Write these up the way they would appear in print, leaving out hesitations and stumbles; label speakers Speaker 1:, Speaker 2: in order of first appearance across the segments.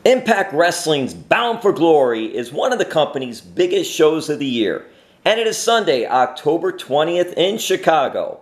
Speaker 1: Impact Wrestling's Bound for Glory is one of the company's biggest shows of the year, and it is Sunday, October 20th in Chicago.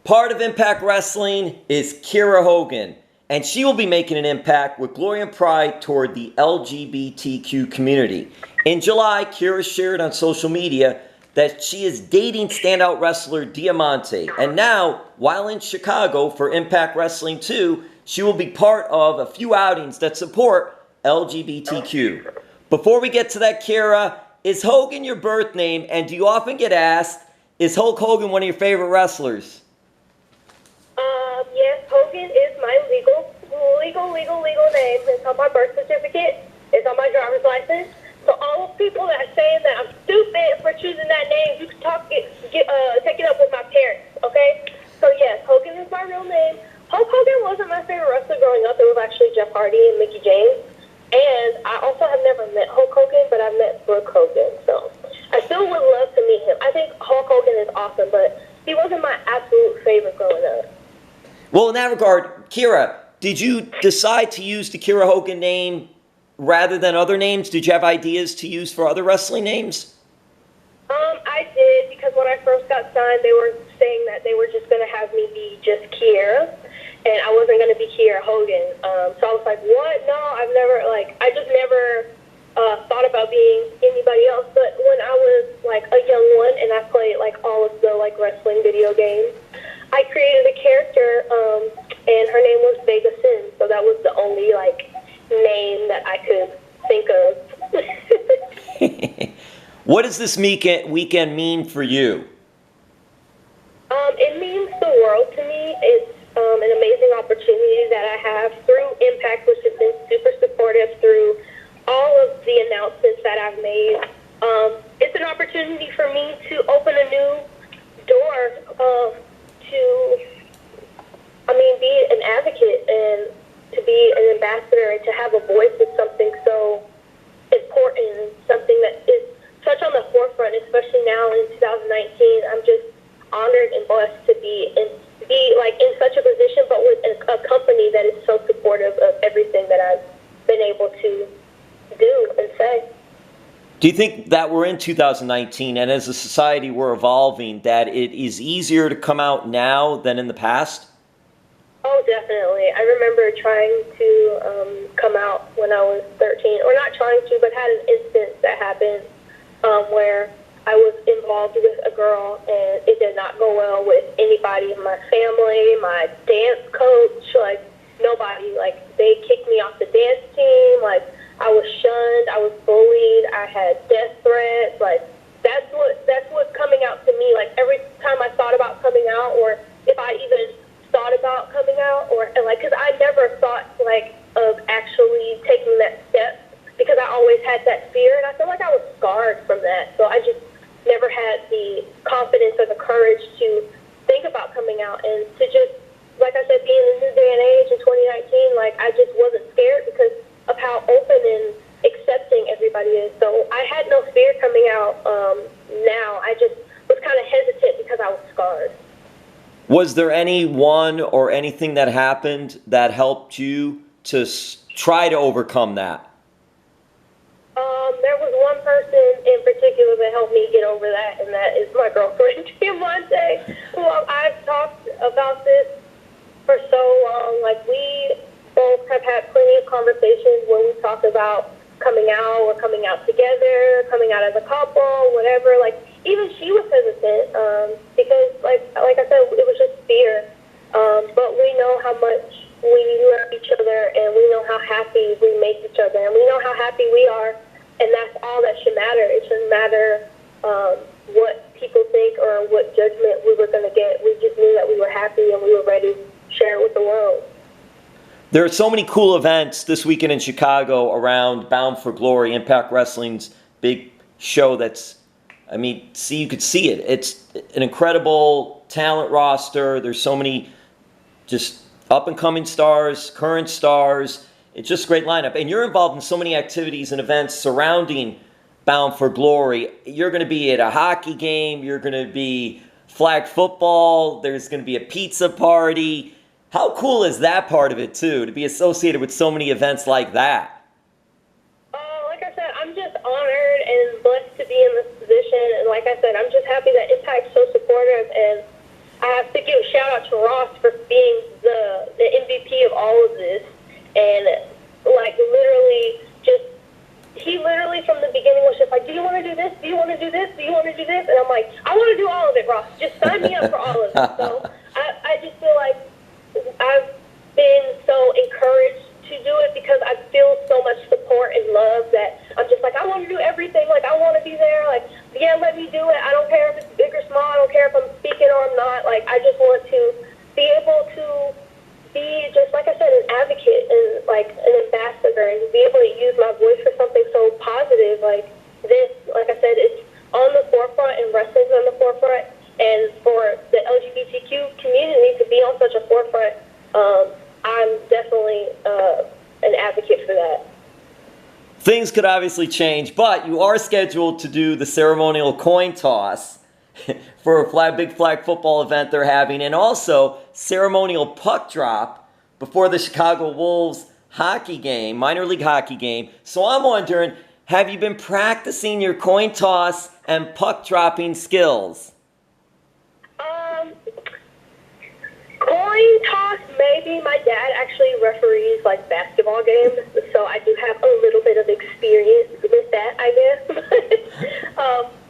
Speaker 1: Part of Impact Wrestling is Kiera Hogan, and she will be making an impact with glory and pride toward the LGBTQ community. In July, Kiera shared on social media that she is dating standout wrestler Diamante, and now, while in Chicago for Impact Wrestling 2, she will be part of a few outings that support LGBTQ. Before we get to that, Kiera, is Hogan your birth name, and do you often get asked, is Hulk Hogan one of your favorite wrestlers?
Speaker 2: Yes, Hogan is my legal name. It's on my birth certificate. It's on my driver's license. So all people that are saying that I'm stupid for choosing that name, you can take it up with my parents, okay? So yes, Hogan is my real name. Hulk Hogan wasn't my favorite wrestler growing up. It was actually Jeff Hardy and Mickey James. And I also have never met Hulk Hogan, but I've met Brooke Hogan. So I still would love to meet him. I think Hulk Hogan is awesome, but he wasn't my absolute favorite growing up.
Speaker 1: Well, in that regard, Kiera, did you decide to use the Kiera Hogan name rather than other names? Did you have ideas to use for other wrestling names?
Speaker 2: I did, because when I first got signed, they were saying that they were just going to have me be just Kiera, and I wasn't going to be Kiera Hogan. So I was like, what? No, I just never thought about being anybody else. But when I was like a young one and I played like all of the like wrestling video games, I created a character, and her name was Vega Sin. So that was the only like name that I could think of.
Speaker 1: What does this weekend mean for you?
Speaker 2: It means the world to me. It's an amazing opportunity that I have through Impact, which has been super supportive through all of the announcements that I've made. It's an opportunity for me to open a new door be an advocate and to be an ambassador and to have a voice is something so important, something that is such on the forefront, especially now in 2019. I'm just honored and blessed to be in such a position, but with a company that is so supportive of everything that I've been able to do and say.
Speaker 1: Do you think that we're in 2019 and as a society we're evolving, that it is easier to come out now than in the past?
Speaker 2: Oh, definitely. I remember trying to come out when I was 13, or not trying to, but had an instance that happened where I was involved with a girl, and it did not go well with anybody in my family, my dance coach, like nobody. Like they kicked me off the dance team. Like I was shunned, I was bullied, I had death threats. Like that's what's coming out to me. Like every time I thought about coming out, or if I even thought about coming out, or like, because I never thought like of actually taking that step, because I always had that fear, and I feel like I was scarred from that. So I just never had the confidence or the courage to think about coming out, and to just, like I said, being in the new day and age in 2019, like I just wasn't scared because of how open and accepting everybody is. So I had no fear coming out. Now I just was kind of hesitant because I was scarred.
Speaker 1: Was there anyone or anything that happened that helped you to try to overcome that?
Speaker 2: There was one person in particular that helped me get over that, and that is my girlfriend, Diamante. Well, I've talked about this for so long. Like, we both have had plenty of conversations when we talk about coming out or coming out together, coming out as a couple, whatever. Like, even she was hesitant because, like I said, it was just fear. But we know how much we love each other, and we know how happy we make each other, and we know how happy we are, and that's all that should matter. It shouldn't matter what people think or what judgment we were going to get. We just knew that we were happy and we were ready to share it with the world.
Speaker 1: There are so many cool events this weekend in Chicago around Bound for Glory, Impact Wrestling's big show that's, you could see it. It's an incredible talent roster. There's so many just up-and-coming stars, current stars. It's just a great lineup. And you're involved in so many activities and events surrounding Bound for Glory. You're going to be at a hockey game. You're going to be flag football. There's going to be a pizza party. How cool is that part of it, too, to be associated with so many events like that?
Speaker 2: Like I said, I'm just honored and blessed to be in this position. And like I said, I'm just happy that Impact's so supportive. And I have to give a shout out to Ross for being the MVP of all of this. And like literally just, he literally from the beginning was just like, do you want to do this? Do you want to do this? Do you want to do this? And I'm like, I want to do all of it, Ross. Just sign me up for all of it. So I just feel like I've been so encouraged to do it because I feel so much support and love that I'm just like, I want to do everything. Like, I want to be there. Like, yeah, let me do it. I don't care if it's big or small. I don't care if I'm speaking or I'm not. Like, I just want to be able to be, just like I said, an advocate and, like, an ambassador and be able to use my voice for something so positive. Like, this, like I said, it's on the forefront and wrestling's on the forefront. And for the LGBTQ community to be on such a forefront, I'm definitely an advocate for that.
Speaker 1: Things could obviously change, but you are scheduled to do the ceremonial coin toss for a big flag football event they're having, and also ceremonial puck drop before the Chicago Wolves hockey game, minor league hockey game. So I'm wondering, have you been practicing your coin toss and puck dropping skills?
Speaker 2: Coin toss, maybe. My dad actually referees like basketball games, so I do have a little bit of experience with that, I guess.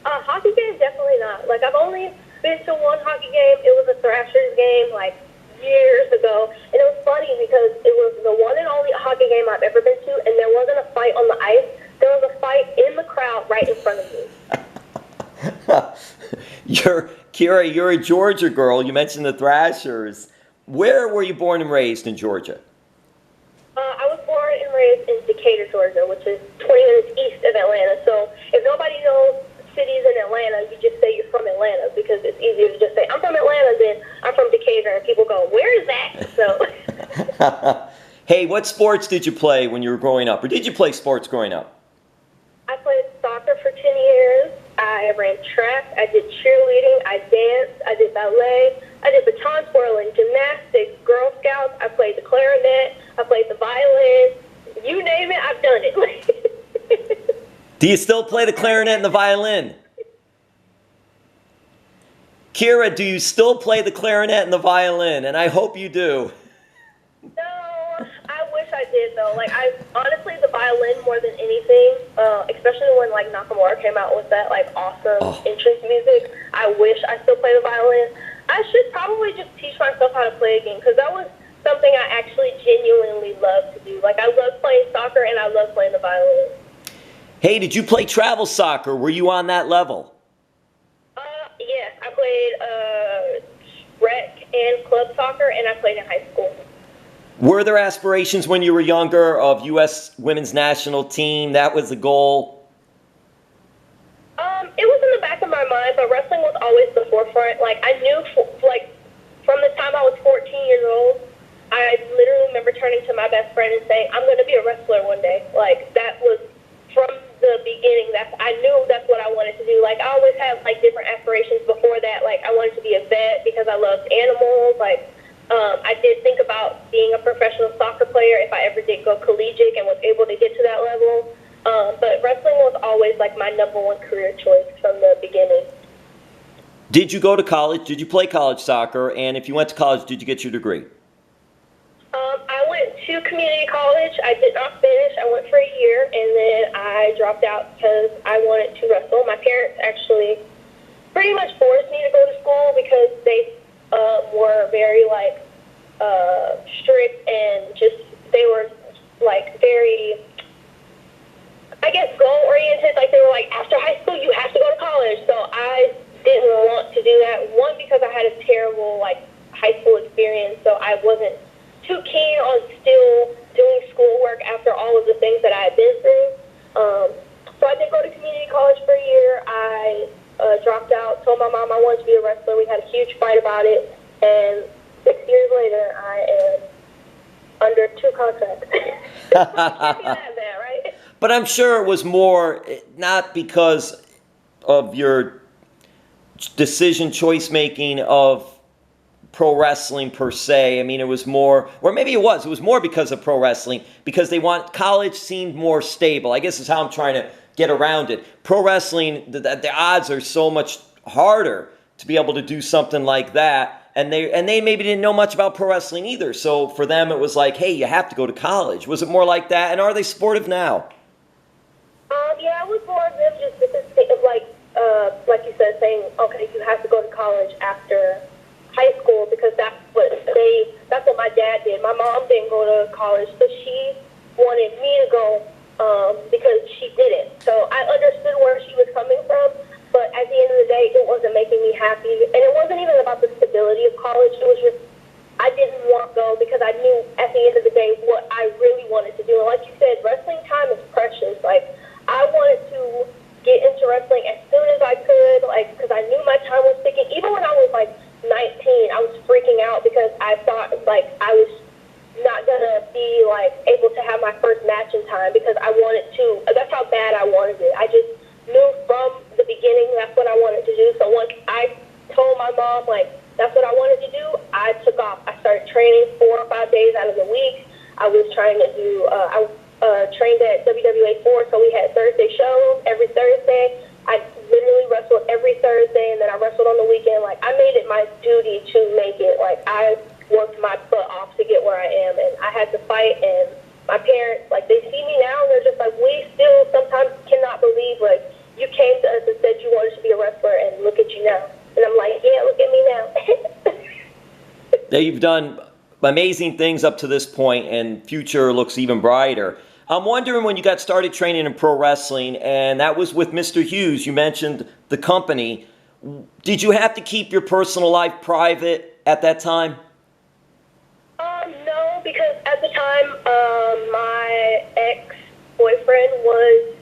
Speaker 2: Hockey game, definitely not. Like, I've only been to one hockey game. It was a Thrashers game, like, years ago. And it was funny because it was the one and only hockey game I've ever been to, and there wasn't a fight on the ice. There was a fight in the crowd right in front of me.
Speaker 1: Kiera, you're a Georgia girl. You mentioned the Thrashers. Where were you born and raised in Georgia?
Speaker 2: I was born and raised in Decatur, Georgia, which is 20 minutes east of Atlanta. So if nobody knows cities in Atlanta, you just say you're from Atlanta because it's easier to just say, I'm from Atlanta than I'm from Decatur. And people go, where is that? So.
Speaker 1: Hey, what sports did you play when you were growing up? Or did you play sports growing up?
Speaker 2: I played soccer for 10 years. I ran track. I did cheerleading. I danced. I did ballet. I did baton, twirling, gymnastics, Girl Scouts. I played the clarinet. I played the violin. You name it, I've done it.
Speaker 1: Do you still play the clarinet and the violin? Kiera, do you still play the clarinet and the violin? And I hope you do.
Speaker 2: No, I wish I did though. Like, I honestly, the violin more than anything, especially when like Nakamura came out with that like awesome entrance music. I wish I still play the violin. I should probably just teach myself how to play again because that was something I actually genuinely love to do. Like, I love playing soccer and I love playing the violin.
Speaker 1: Hey, did you play travel soccer? Were you on that level?
Speaker 2: Yes, I played rec and club soccer, and I played in high school.
Speaker 1: Were there aspirations when you were younger of U.S. women's national team? That was the goal?
Speaker 2: It was in the back of my mind, but wrestling was always the forefront. Like, I knew, like, from the time I was 14 years old, I literally remember turning to my best friend and saying, I'm going to be a wrestler one day. Like, that was from the beginning. I knew that's what I wanted to do. Like, I always had, like, different aspirations before that. Like, I wanted to be a vet because I loved animals. Like, I did think about being a professional soccer player if I ever did go collegiate and was able to get to that level. But wrestling was always like my number one career choice from the beginning.
Speaker 1: Did you go to college? Did you play college soccer? And if you went to college, did you get your degree?
Speaker 2: I went to community college. I did not finish. I went for a year, and then I dropped out because I wanted to wrestle. My parents actually pretty much forced me to go to school because they were very, like, strict and just, they were, like, very, I guess, goal-oriented. Like, they were like, after high school, you have to go to college. So I didn't want to do that. One, because I had a terrible, like, high school experience, so I wasn't too keen on still doing schoolwork after all of the things that I had been through. So I did go to community college for a year. I dropped out, told my mom I wanted to be a wrestler. We had a huge fight about it, and 6 years later, I am under 2 contracts. Can't be that bad, right?
Speaker 1: But I'm sure it was more not because of your decision choice making of pro wrestling per se. I mean, it was more, or maybe it was more because of pro wrestling, because college seemed more stable. I guess is how I'm trying to get around it. Pro wrestling, the odds are so much harder to be able to do something like that. And they maybe didn't know much about pro wrestling either. So for them, it was like, hey, you have to go to college. Was it more like that? And are they supportive now?
Speaker 2: Yeah, I was more of them just because of like you said, saying, okay, you have to go to college after high school because that's what my dad did. My mom didn't go to college, so she wanted me to go because she didn't. So I understood where she was coming from, but at the end of the day, it wasn't making me happy. And it wasn't even about the stability of college. It was just I didn't want to go because I knew at the end of the day what I really wanted to do. And like you said, wrestling time is precious. Like, I wanted to get into wrestling as soon as I could, like, because I knew my time was ticking. Even when I was, like, 19, I was freaking out because I thought, like, I was not going to be, like, able to have my first match in time because I wanted to. That's how bad I wanted it. I just knew from the beginning that's what I wanted to do. So once I told my mom, like, that's what I wanted to do, I took off. I started training 4 or 5 days out of the week. I was trying to do, trained at WWA 4, so we had Thursday shows every Thursday. I literally wrestled every Thursday, and then I wrestled on the weekend. Like, I made it my duty to make it. Like, I worked my butt off to get where I am, and I had to fight, and my parents, like, they see me now, and they're just like, we still sometimes cannot believe, like, you came to us and said you wanted to be a wrestler, and look at you now. And I'm like, yeah, look at me now.
Speaker 1: Now, you've done amazing things up to this point, and future looks even brighter. I'm wondering when you got started training in pro wrestling, and that was with Mr. Hughes. You mentioned the company. Did you have to keep your personal life private at that time?
Speaker 2: No, because at the time, my ex-boyfriend was,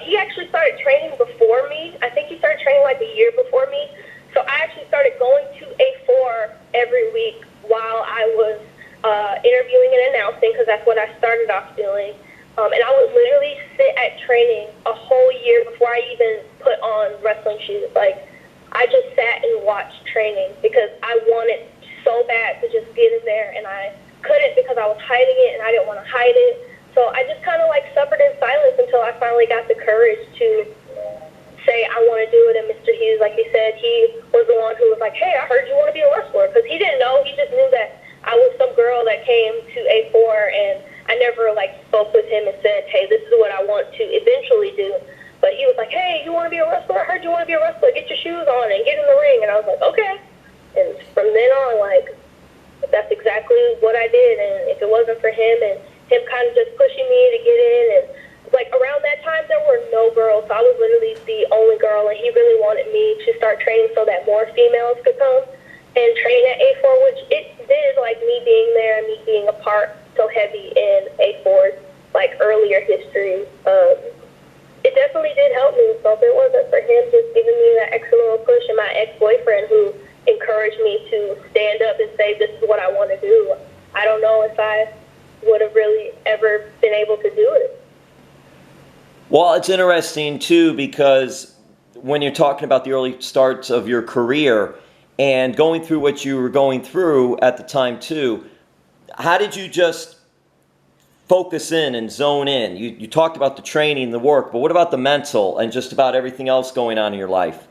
Speaker 2: he actually started training before me. I think he started training like a year before me. So I actually started going to A4 every week while I was interviewing and announcing, because that's what I started off doing. And I would literally sit at training a whole year before I even put on wrestling shoes. Like, I just sat and watched training because I wanted so bad to just get in there, and I couldn't because I was hiding it, and I didn't want to hide it. So I just kind of like suffered in silence until I finally got the courage to say I want to do it. And Mr. Hughes, like you said, he was the one who was like, hey, I heard you want to be a wrestler, because he didn't know. He just knew that I was some girl that came to A4, and I never, like, spoke with him and said, hey, this is what I want to eventually do. But he was like, hey, you want to be a wrestler? I heard you want to be a wrestler. Get your shoes on and get in the ring. And I was like, okay. And from then on, like, that's exactly what I did. And if it wasn't for him and him kind of just pushing me to get in, and, like, around that time, there were no girls. So I was literally the only girl, and he really wanted me to start training so that more females could come and train at A4, which it did, like, me being there and me being a part so heavy in A4's, like, earlier history. It definitely did help me. So if it wasn't for him just giving me that extra little push, and my ex-boyfriend who encouraged me to stand up and say, this is what I want to do, I don't know if I would have really ever been able to do it.
Speaker 1: Well, it's interesting, too, because when you're talking about the early starts of your career and going through what you were going through at the time, too, how did you just focus in and zone in? You talked about the training, the work, but what about the mental and just about everything else going on in your life?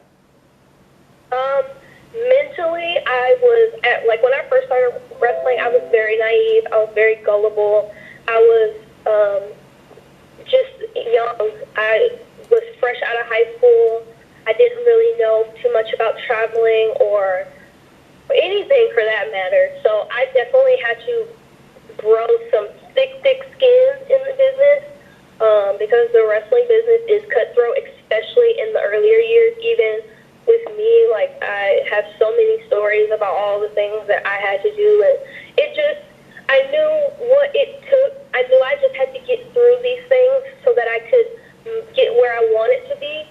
Speaker 2: Mentally, I was like, when I first started wrestling, I was very naive. I was very gullible. I was just young. I was fresh out of high school. I didn't really know too much about traveling or anything for that matter. So I definitely had to grow some thick skin in the business because the wrestling business is cutthroat, especially in the earlier years. Even with me, like, I have so many stories about all the things that I had to do, and I knew what it took. I knew I just had to get through these things so that I could get where I wanted to be.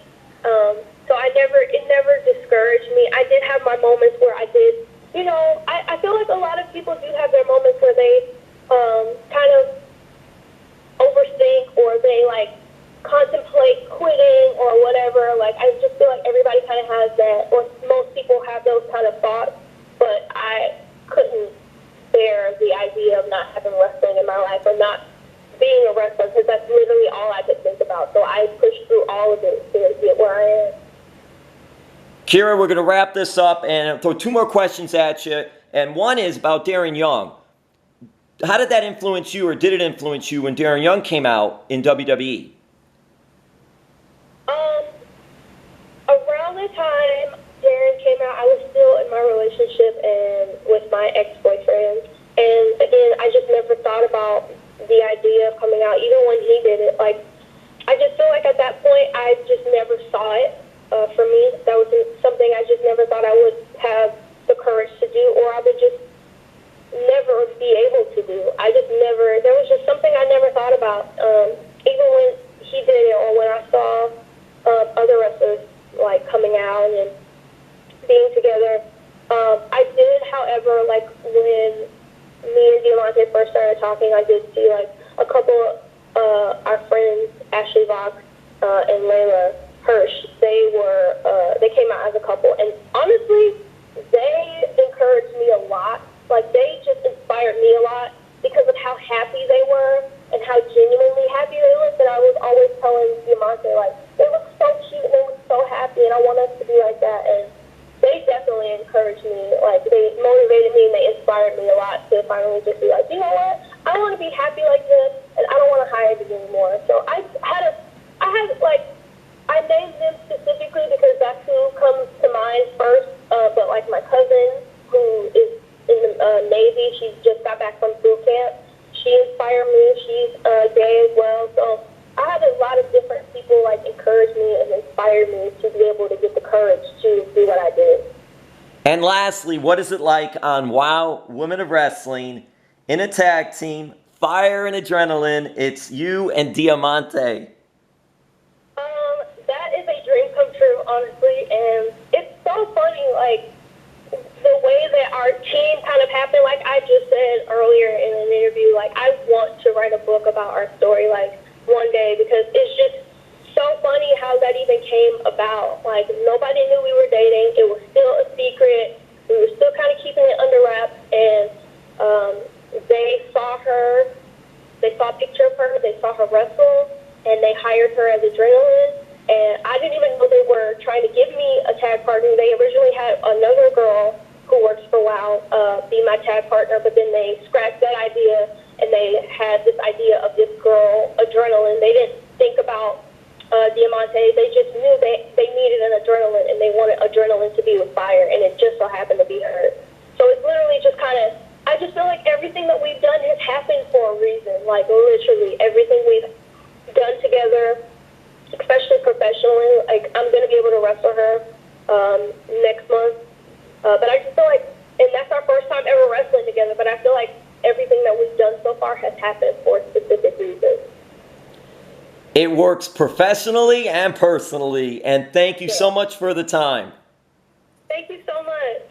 Speaker 2: So it never discouraged me. I did have my moments where I did, I feel like a lot of people do have their moments where they kind of overthink, or they, like, contemplate quitting or whatever. Like, I just feel like everybody kind of has that, or most people have those kind of thoughts. But I I couldn't bear the idea of not having wrestling in my life or not being a wrestler, because that's literally all I could think about. So I pushed through all of it to get where I am.
Speaker 1: Kiera, we're going to wrap this up and throw two more questions at you. And one is about Darren Young. How did that influence you, or did it influence you when Darren Young came out in WWE?
Speaker 2: Around the time Darren came out, I was still in my relationship and with my ex-boyfriend. And again, I just never thought about the idea of coming out, even when he did it. Like, I just feel like at that point, I just never saw it. For me, that was something I just never thought I would have the courage to do, or I would just never be able to do. I just never, there was just something I never thought about. Even when he did it, or when I saw other wrestlers like coming out and being together. I did, however, like when me and Diamante first started talking, I did see like a couple our friends, Ashley Vox and Layla Hirsch. They came out as a couple, and honestly, they encouraged me a lot. Like, they just inspired me a lot because of how happy they were and how genuinely happy they looked. And I was always telling Diamante, like, they look so cute and they look so happy, and I want us to be like that. And they definitely encouraged me. Like, they motivated me and they inspired me a lot to finally just be like, you know what? I want to be happy like this, and I don't want to hide it anymore. So I named them specifically because that's who comes to mind first. But like my cousin, who is in the Navy, she just got back from boot camp. She inspired me. She's gay as well. So I had a lot of different people like encourage me and inspire me to be able to get the courage to do what I did.
Speaker 1: And lastly, what is it like on WOW Women of Wrestling in a tag team, fire and adrenaline? It's you and Diamante.
Speaker 2: That is a dream come true, honestly, and it's so funny, like, the way that our team kind of happened. Like I just said earlier in an interview, like, I want to write a book about our story, like, one day, because it's just so funny how that even came about. Like, nobody knew we were dating. It was still a secret. We were still kind of keeping it under wraps, and they saw her. They saw a picture of her. They saw her wrestle, and they hired her as adrenaline. And I didn't even know they were trying to give me a tag partner. They originally had another girl who works for WOW be my tag partner, but then they scrapped that idea, and they had this idea of this girl, Adrenaline. They didn't think about Diamante. They just knew they needed an Adrenaline, and they wanted Adrenaline to be with Fire, and it just so happened to be her. So it's literally just kind of, I just feel like everything that we've done has happened for a reason. Like, literally, everything we've done together, especially professionally. Like, I'm going to be able to wrestle her next month. But I just feel like, and that's our first time ever wrestling together, but I feel like everything that we've done so far has happened for specific reasons.
Speaker 1: It works professionally and personally, and thank you so much for the time.
Speaker 2: Thank you so much.